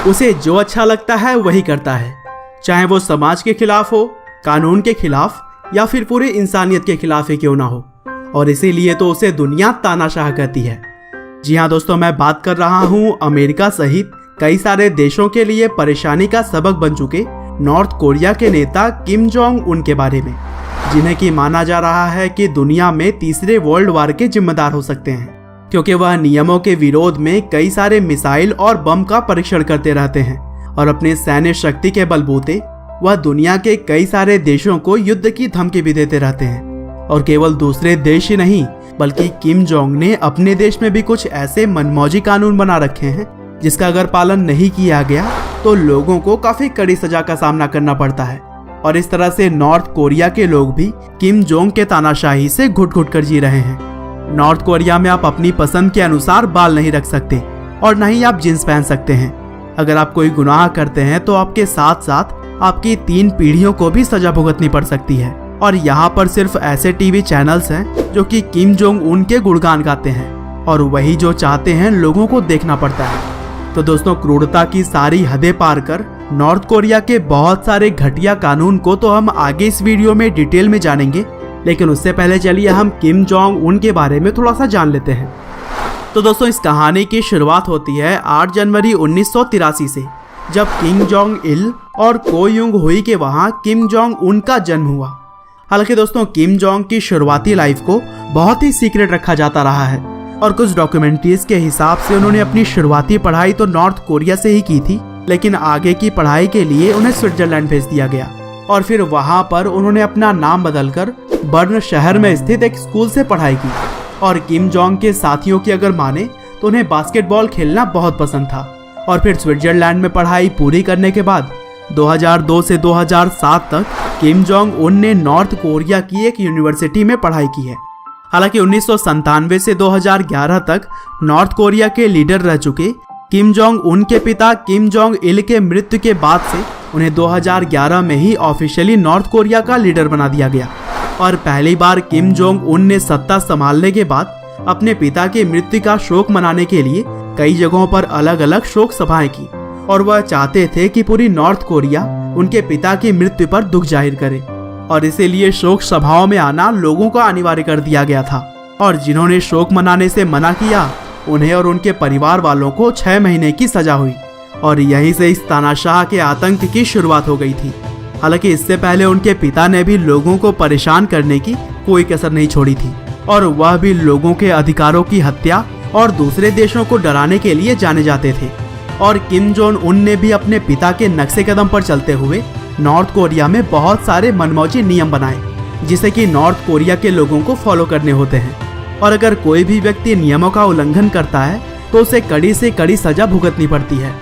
उसे जो अच्छा लगता है वही करता है, चाहे वो समाज के खिलाफ हो, कानून के खिलाफ या फिर पूरी इंसानियत के खिलाफ ही क्यों ना हो। और इसीलिए तो उसे दुनिया तानाशाह कहती है। जी हाँ दोस्तों, मैं बात कर रहा हूँ अमेरिका सहित कई सारे देशों के लिए परेशानी का सबक बन चुके नॉर्थ कोरिया के नेता किम जोंग उन के बारे में, जिन्हें कि माना जा रहा है कि दुनिया में तीसरे वर्ल्ड वार के जिम्मेदार हो सकते हैं, क्योंकि वह नियमों के विरोध में कई सारे मिसाइल और बम का परीक्षण करते रहते हैं और अपने सैन्य शक्ति के बलबूते वह दुनिया के कई सारे देशों को युद्ध की धमकी भी देते रहते हैं। और केवल दूसरे देश ही नहीं, बल्कि किम जोंग ने अपने देश में भी कुछ ऐसे मनमौजी कानून बना रखे हैं जिसका अगर पालन नहीं किया गया तो लोगों को काफी कड़ी सजा का सामना करना पड़ता है। और इस तरह से नॉर्थ कोरिया के लोग भी किम जोंग के तानाशाही से घुट घुट कर जी रहे हैं। नॉर्थ कोरिया में आप अपनी पसंद के अनुसार बाल नहीं रख सकते और न ही आप जींस पहन सकते हैं। अगर आप कोई गुनाह करते हैं तो आपके साथ साथ आपकी 3 पीढ़ियों को भी सजा भुगतनी पड़ सकती है। और यहाँ पर सिर्फ ऐसे टीवी चैनल्स हैं जो कि किम जोंग उन के गुणगान गाते हैं और वही जो चाहते हैं लोगों को देखना पड़ता है। तो दोस्तों, क्रूरता की सारी हदें पार कर नॉर्थ कोरिया के बहुत सारे घटिया कानून को तो हम आगे इस वीडियो में डिटेल में जानेंगे, लेकिन उससे पहले चलिए हम किम जोंग उन के बारे में थोड़ा सा जान लेते हैं। तो दोस्तों, इस कहानी की शुरुआत होती है 8 जनवरी 1983 से, जब किम जोंग इल और को युंग हुई के वहाँ किम जोंग उन का जन्म हुआ। हालांकि दोस्तों, किम जोंग की शुरुआती लाइफ को बहुत ही सीक्रेट रखा जाता रहा है और कुछ डॉक्यूमेंट्रीज के हिसाब से उन्होंने अपनी शुरुआती पढ़ाई तो नॉर्थ कोरिया से ही की थी, लेकिन आगे की पढ़ाई के लिए उन्हें स्विट्जरलैंड भेज दिया गया और फिर वहां पर उन्होंने अपना नाम बदलकर बर्न शहर में स्थित एक स्कूल से पढ़ाई की। और किम जोंग के साथियों की अगर माने तो उन्हें बास्केटबॉल खेलना बहुत पसंद था। और फिर स्विट्जरलैंड में पढ़ाई पूरी करने के बाद 2002 से 2007 तक किम जोंग उन ने नॉर्थ कोरिया की एक यूनिवर्सिटी में पढ़ाई की है। हालांकि 1997 से 2011 तक नॉर्थ कोरिया के लीडर रह चुके किम जोंग उन के पिता किम जोंग इल के मृत्यु के बाद से उन्हें 2011 में ही ऑफिशियली नॉर्थ कोरिया का लीडर बना दिया गया। और पहली बार किम जोंग उन ने सत्ता संभालने के बाद अपने पिता की मृत्यु का शोक मनाने के लिए कई जगहों पर अलग अलग शोक सभाएं की और वह चाहते थे कि पूरी नॉर्थ कोरिया उनके पिता की मृत्यु पर दुख जाहिर करे। और इसीलिए शोक सभाओं में आना लोगों को अनिवार्य कर दिया गया था। और जिन्होंने शोक मनाने से मना किया उन्हें और उनके परिवार वालों को 6 महीने की सजा हुई। और यहीं से इस तानाशाह के आतंक की शुरुआत हो गई थी। हालांकि इससे पहले उनके पिता ने भी लोगों को परेशान करने की कोई कसर नहीं छोड़ी थी और वह भी लोगों के अधिकारों की हत्या और दूसरे देशों को डराने के लिए जाने जाते थे। और किम जोंग उन ने भी अपने पिता के नक्शे कदम पर चलते हुए नॉर्थ कोरिया में बहुत सारे मनमौजी नियम बनाए, जिसे कि नॉर्थ कोरिया के लोगों को फॉलो करने होते हैं। और अगर कोई भी व्यक्ति नियमों का उल्लंघन करता है तो उसे कड़ी से कड़ी सजा भुगतनी पड़ती है।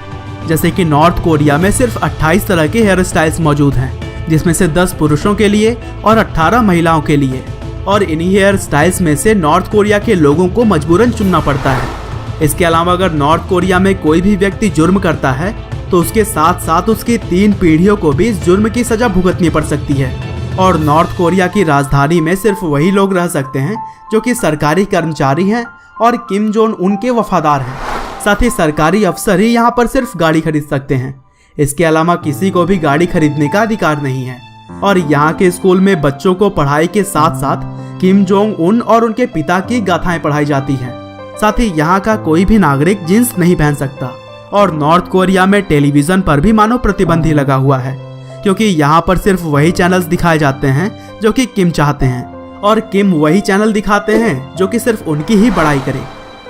जैसे कि नॉर्थ कोरिया में सिर्फ 28 तरह के हेयर स्टाइल्स मौजूद हैं, जिसमें से 10 पुरुषों के लिए और 18 महिलाओं के लिए। और इन्हीं हेयर स्टाइल्स में से नॉर्थ कोरिया के लोगों को मजबूरन चुनना पड़ता है। इसके अलावा अगर नॉर्थ कोरिया में कोई भी व्यक्ति जुर्म करता है तो उसके साथ साथ उसकी 3 पीढ़ियों को भी इस जुर्म की सजा भुगतनी पड़ सकती है। और नॉर्थ कोरिया की राजधानी में सिर्फ वही लोग रह सकते हैं जो कि सरकारी कर्मचारी हैं और किम जोंग उनके वफादार हैं। साथ ही सरकारी अफसर ही यहाँ पर सिर्फ गाड़ी खरीद सकते हैं। इसके अलावा किसी को भी गाड़ी खरीदने का अधिकार नहीं है। और यहाँ के स्कूल में बच्चों को पढ़ाई के साथ साथ किम जोंग उन और उनके पिता की गाथाएं पढ़ाई जाती हैं। साथ ही यहाँ का कोई भी नागरिक जींस नहीं पहन सकता। और नॉर्थ कोरिया में टेलीविजन पर भी मानो प्रतिबंध ही लगा हुआ है, क्योंकि यहाँ पर सिर्फ वही चैनल्स दिखाए जाते हैं जो कि किम चाहते हैं और किम वही चैनल दिखाते हैं जो कि सिर्फ उनकी ही बड़ाई करे।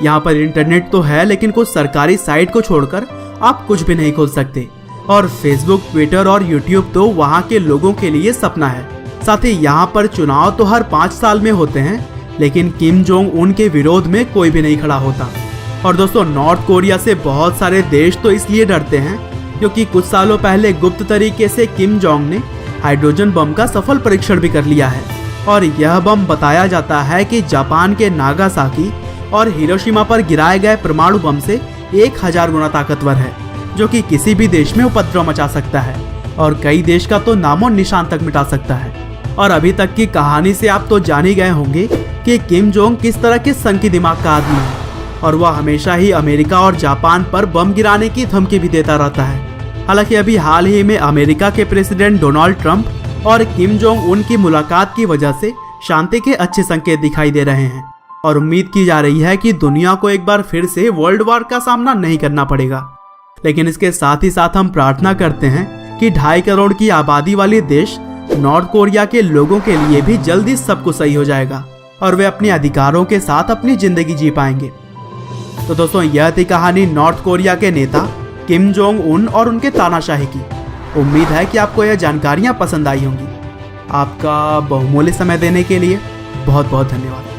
यहाँ पर इंटरनेट तो है, लेकिन कुछ सरकारी साइट को छोड़कर आप कुछ भी नहीं खोल सकते। और फेसबुक, ट्विटर और यूट्यूब तो वहाँ के लोगों के लिए सपना है। साथ ही यहाँ पर चुनाव तो हर 5 साल में होते हैं, लेकिन किम जोंग उन के विरोध में कोई भी नहीं खड़ा होता। और दोस्तों, नॉर्थ कोरिया से बहुत सारे देश तो इसलिए डरते हैं क्योंकि कुछ सालों पहले गुप्त तरीके से किम जोंग ने हाइड्रोजन बम का सफल परीक्षण भी कर लिया है। और यह बम बताया जाता है कि जापान के नागासाकी और हिरोशिमा पर गिराए गए परमाणु बम से 1000 गुना ताकतवर है, जो कि किसी भी देश में उपद्रव मचा सकता है और कई देश का तो नामो निशान तक मिटा सकता है। और अभी तक की कहानी से आप तो जान ही गए होंगे कि किम जोंग किस तरह के संकी दिमाग का आदमी है। और वह हमेशा ही अमेरिका और जापान पर बम गिराने की धमकी भी देता रहता है। हालांकि अभी हाल ही में अमेरिका के प्रेसिडेंट डोनाल्ड ट्रंप और किम जोंग उन की मुलाकात की वजह से शांति के अच्छे संकेत दिखाई दे रहे हैं और उम्मीद की जा रही है कि दुनिया को एक बार फिर से वर्ल्ड वॉर का सामना नहीं करना पड़ेगा। लेकिन इसके साथ ही साथ हम प्रार्थना करते हैं कि 2.5 करोड़ की आबादी वाले देश नॉर्थ कोरिया के लोगों के लिए भी जल्दी सब कुछ सही हो जाएगा और वे अपने अधिकारों के साथ अपनी जिंदगी जी पाएंगे। तो दोस्तों, यह थी कहानी नॉर्थ कोरिया के नेता किम जोंग उन और उनके तानाशाही की। उम्मीद है कि आपको यह जानकारियां पसंद आई होंगी। आपका बहुमूल्य समय देने के लिए बहुत बहुत धन्यवाद।